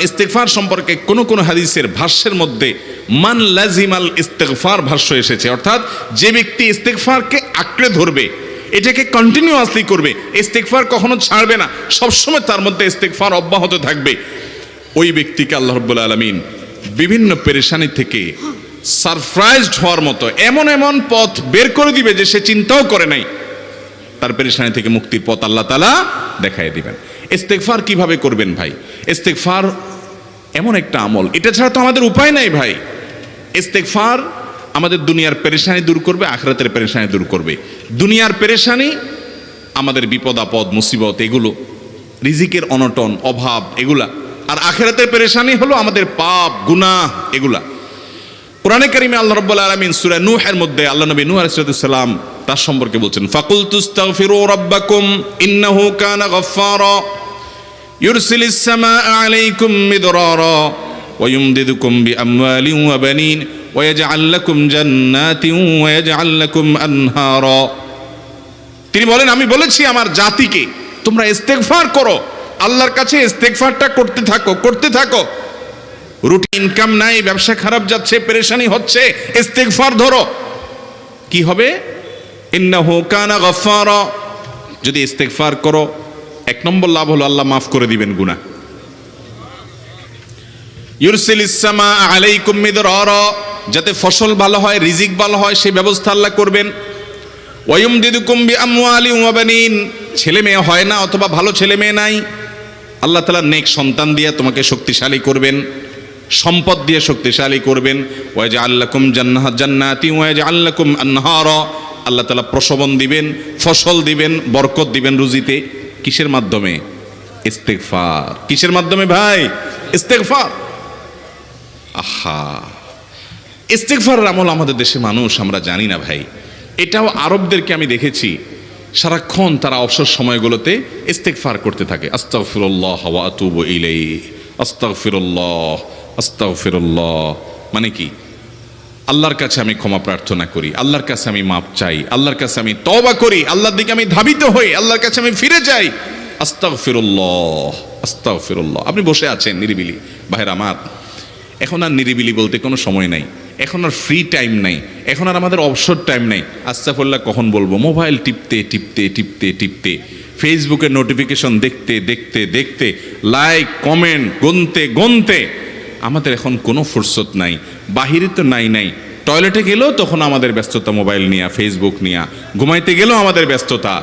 ইস্তেগফার সম্পর্কে কোন হাদিসের ভাষ্যের মধ্যে মান লাজিমাল ইস্তেগফার ভাষ্য এসেছে, অর্থাৎ যে ব্যক্তি ইস্তেগফারকে আঁকড়ে ধরবে, এটাকে কন্টিনিউয়াসলি করবে, ইস্তেগফার কখনো ছাড়বে না, সবসময় তার মধ্যে ইস্তেগফার অব্যাহত থাকবে, ওই ব্যক্তিকে আল্লাহ রাব্বুল আলামিন বিভিন্ন পেরেশানি থেকে সারপ্রাইজড হওয়ার মতো এমন এমন পথ বের করে দিবে যে সে চিন্তাও করে নাই, তার পেরেশানি থেকে মুক্তির পথ আল্লাহ তাআলা দেখায় দিবেন। ইস্তেগফার কিভাবে করবেন ভাই? ইস্তেগফার এমন একটা আমল, এটা ছাড়া তো আমাদের উপায় নাই ভাই। ইস্তেগফার আমাদের দুনিয়ার পেরেশানি দূর করবে, আখিরাতের পেরেশানি দূর করবে। দুনিয়ার পেরেশানি আমাদের বিপদ আপদ মুসিবত, এগুলো রিজিকের অনটন অভাব এগুলা, আর আখিরাতের পেরেশানি হলো আমাদের পাপ গুনাহ এগুলা। কোরআনে কারিমে আল্লাহ রাব্বুল আলামিন সূরা নূহের মধ্যে আল্লাহ নবী নূহ আলাইহিস সালাম তার সম্পর্কে বলছেন, ফাকুলতুস্তাগফিরু রাব্বাকুম ইন্নাহু কানা গাফফারা ইউরসিলিস সামাআ আলাইকুম মিদরারা ওয়া ইউমদিদুকুম বিআমওয়ালিন ওয়া বানিন ওয়া ইয়াজআল লাকুম জান্নাতিন ওয়া ইয়াজআল লাকুম আনহারা। তিনি বলেন, আমি বলেছি আমার জাতিকে তোমরা ইস্তেগফার করো, আল্লাহর কাছে ইস্তেগফারটা করতে থাকো। রুটি ইনকাম নাই, ব্যবসা খারাপ যাচ্ছে, পেরেশানি হচ্ছে, ইস্তেগফার ধরো, কি হবে? ইন্নাহু কানা গাফফারা। যদি ইস্তেগফার করো, এক নম্বর লাভ হলো আল্লাহ মাফ করে দিবেন গুনাহ। ইউরসিলিস সামাআ আলাইকুম মিদরারা, যাতে ফসল ভালো হয়, রিজিক ভালো হয়, সেই ব্যবস্থা আল্লাহ করবেন। ওয়া ইউমদিদুকুম বিআমওয়ালিন ওয়া বানিন, ছেলে মেয়ে হয় না অথবা ভালো ছেলে মেয়ে নাই, আল্লাহ তাআলা নেক সন্তান দিয়ে তোমাকে শক্তিশালী করবেন, সম্পদ দিয়ে শক্তিশালী করবেন। ওয়া ইয়াজআল লাকুম জান্নাতিন ওয়া ইয়াজআল লাকুম আনহারা, আল্লাহ তাআলা প্রসবন দিবেন, ফসল দিবেন, বরকত দিবেন রুজিতে। কিসের মাধ্যমে? ইস্তেগফার। কিসের মাধ্যমে ভাই? ইস্তেগফার। আহা, ইস্তেগফারের আমল আমাদের দেশে মানুষ আমরা জানি না ভাই। এটাও আরবদেরকে আমি দেখেছি, সারাক্ষণ তারা অবসর সময়গুলোতে ইস্তেগফার করতে থাকে, আস্তাগফিরুল্লাহ ওয়া আতুবু ইলাইহি, আস্তাগফিরুল্লাহ আস্তাগফিরুল্লাহ। মানে কি? আল্লাহর কাছে আমি ক্ষমা প্রার্থনা করি, আল্লাহর কাছে আমি মাপ চাই, আল্লাহর কাছে আমি তওবা করি, আল্লাহর দিকে আমি ধাবিত হই, আল্লাহর কাছে আমি ফিরে যাই, আস্তাগফিরুল্লাহ আস্তাগফিরুল্লাহ। আপনি বসে আছেন নিরিবিলি, ভাইরা আমার, এখন আর নিরিবিলি বলতে কোনো সময় নাই, এখন আর ফ্রি টাইম নাই, এখন আর আমাদের অবসর টাইম নাই। আস্তাগফিরুল্লাহ কখন বলবো? মোবাইল টিপতে টিপতে টিপতে টিপতে, ফেসবুকের নোটিফিকেশন দেখতে দেখতে দেখতে, লাইক কমেন্ট গুনতে গুনতে আমাদের এখন কোনো ফুরসত নাই। বাহিরে তো নাই, টয়লেটে গেলেও তখন আমাদের ব্যস্ততা মোবাইল নিয়ে, ফেসবুক নিয়ে, ঘুমাইতে গেলেও আমাদের ব্যস্ততা।